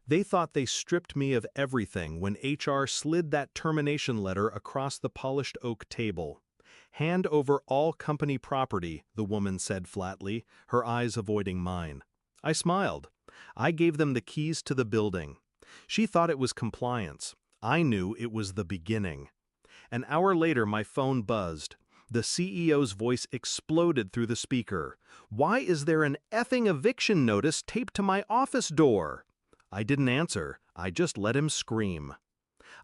They thought they stripped me of everything when HR slid that termination letter across the polished oak table. "Hand over all company property," the woman said flatly, her eyes avoiding mine. I smiled. I gave them the keys to the building. She thought it was compliance. I knew it was the beginning. An hour later my phone buzzed. The CEO's voice exploded through the speaker. "Why is there an effing eviction notice taped to my office door?" I didn't answer. I just let him scream.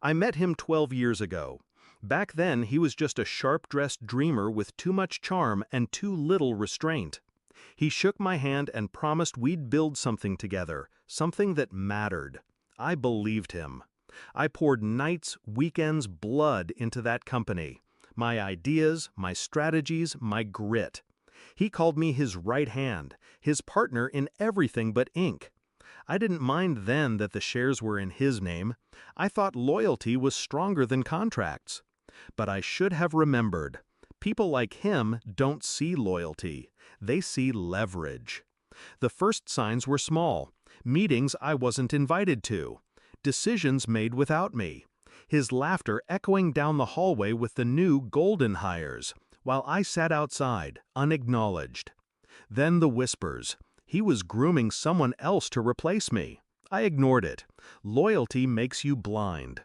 I met him 12 years ago. Back then he was just a sharp-dressed dreamer with too much charm and too little restraint. He shook my hand and promised we'd build something together, something that mattered. I believed him. I poured nights, weekends, blood into that company. My ideas, my strategies, my grit. He called me his right hand, his partner in everything but ink. I didn't mind then that the shares were in his name. I thought loyalty was stronger than contracts. But I should have remembered. People like him don't see loyalty. They see leverage. The first signs were small. Meetings I wasn't invited to. Decisions made without me. His laughter echoing down the hallway with the new golden hires, while I sat outside, unacknowledged. Then the whispers. He was grooming someone else to replace me. I ignored it. Loyalty makes you blind.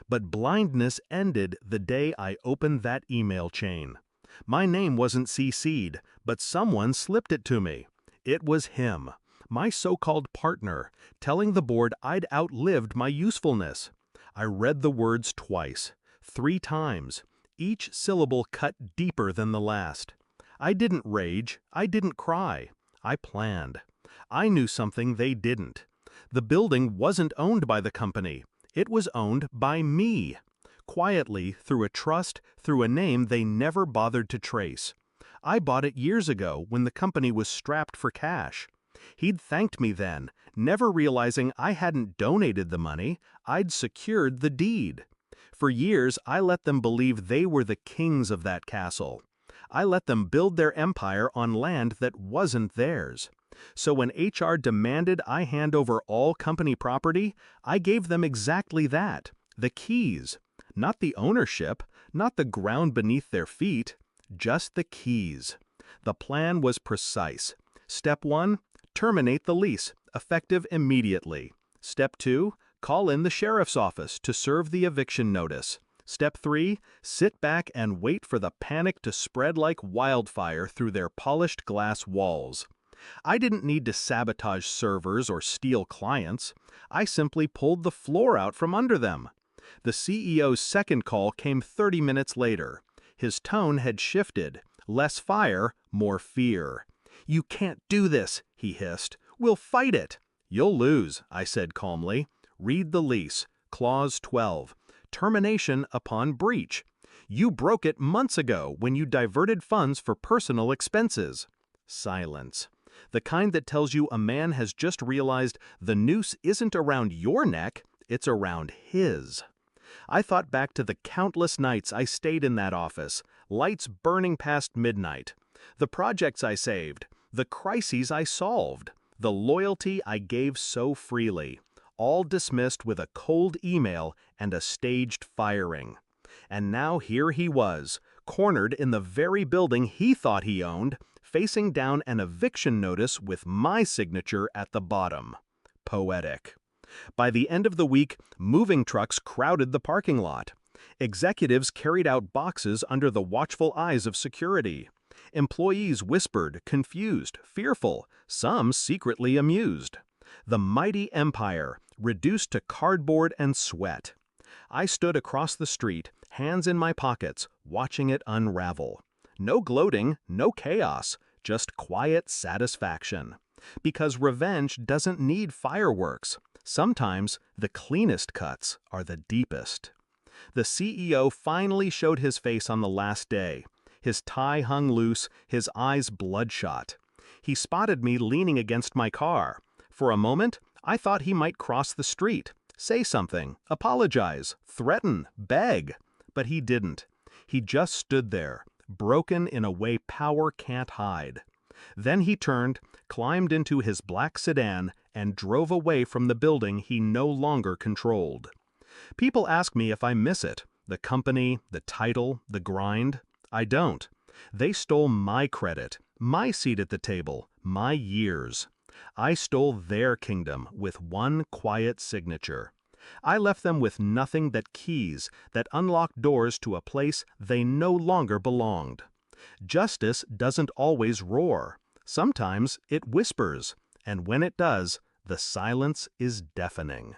But blindness ended the day I opened that email chain. My name wasn't CC'd, but someone slipped it to me. It was him, my so-called partner, telling the board I'd outlived my usefulness. I read the words twice, 3 times, each syllable cut deeper than the last. I didn't rage, I didn't cry. I planned. I knew something they didn't. The building wasn't owned by the company. It was owned by me. Quietly, through a trust, through a name they never bothered to trace. I bought it years ago when the company was strapped for cash. He'd thanked me then, never realizing I hadn't donated the money, I'd secured the deed. For years, I let them believe they were the kings of that castle. I let them build their empire on land that wasn't theirs. So when HR demanded I hand over all company property, I gave them exactly that, the keys. Not the ownership, not the ground beneath their feet, just the keys. The plan was precise. Step 1, terminate the lease, effective immediately. Step 2, call in the sheriff's office to serve the eviction notice. Step 3, sit back and wait for the panic to spread like wildfire through their polished glass walls. I didn't need to sabotage servers or steal clients. I simply pulled the floor out from under them. The CEO's second call came 30 minutes later. His tone had shifted. Less fire, more fear. "You can't do this," he hissed. "We'll fight it." "You'll lose," I said calmly. "Read the lease. Clause 12. Termination upon breach. You broke it months ago when you diverted funds for personal expenses." Silence. The kind that tells you a man has just realized the noose isn't around your neck, it's around his. I thought back to the countless nights I stayed in that office, lights burning past midnight. The projects I saved, the crises I solved, the loyalty I gave so freely, all dismissed with a cold email and a staged firing. And now here he was, cornered in the very building he thought he owned, facing down an eviction notice with my signature at the bottom. Poetic. By the end of the week, moving trucks crowded the parking lot. Executives carried out boxes under the watchful eyes of security. Employees whispered, confused, fearful, some secretly amused. The mighty empire, reduced to cardboard and sweat. I stood across the street, hands in my pockets, watching it unravel. No gloating, no chaos, just quiet satisfaction. Because revenge doesn't need fireworks. Sometimes the cleanest cuts are the deepest. The CEO finally showed his face on the last day. His tie hung loose, his eyes bloodshot. He spotted me leaning against my car. For a moment, I thought he might cross the street, say something, apologize, threaten, beg. But he didn't. He just stood there, broken in a way power can't hide. Then he turned, climbed into his black sedan, and drove away from the building he no longer controlled. People ask me if I miss it, the company, the title, the grind. I don't. They stole my credit, my seat at the table, my years. I stole their kingdom with one quiet signature. I left them with nothing but keys that unlocked doors to a place they no longer belonged. Justice doesn't always roar. Sometimes it whispers, and when it does, the silence is deafening.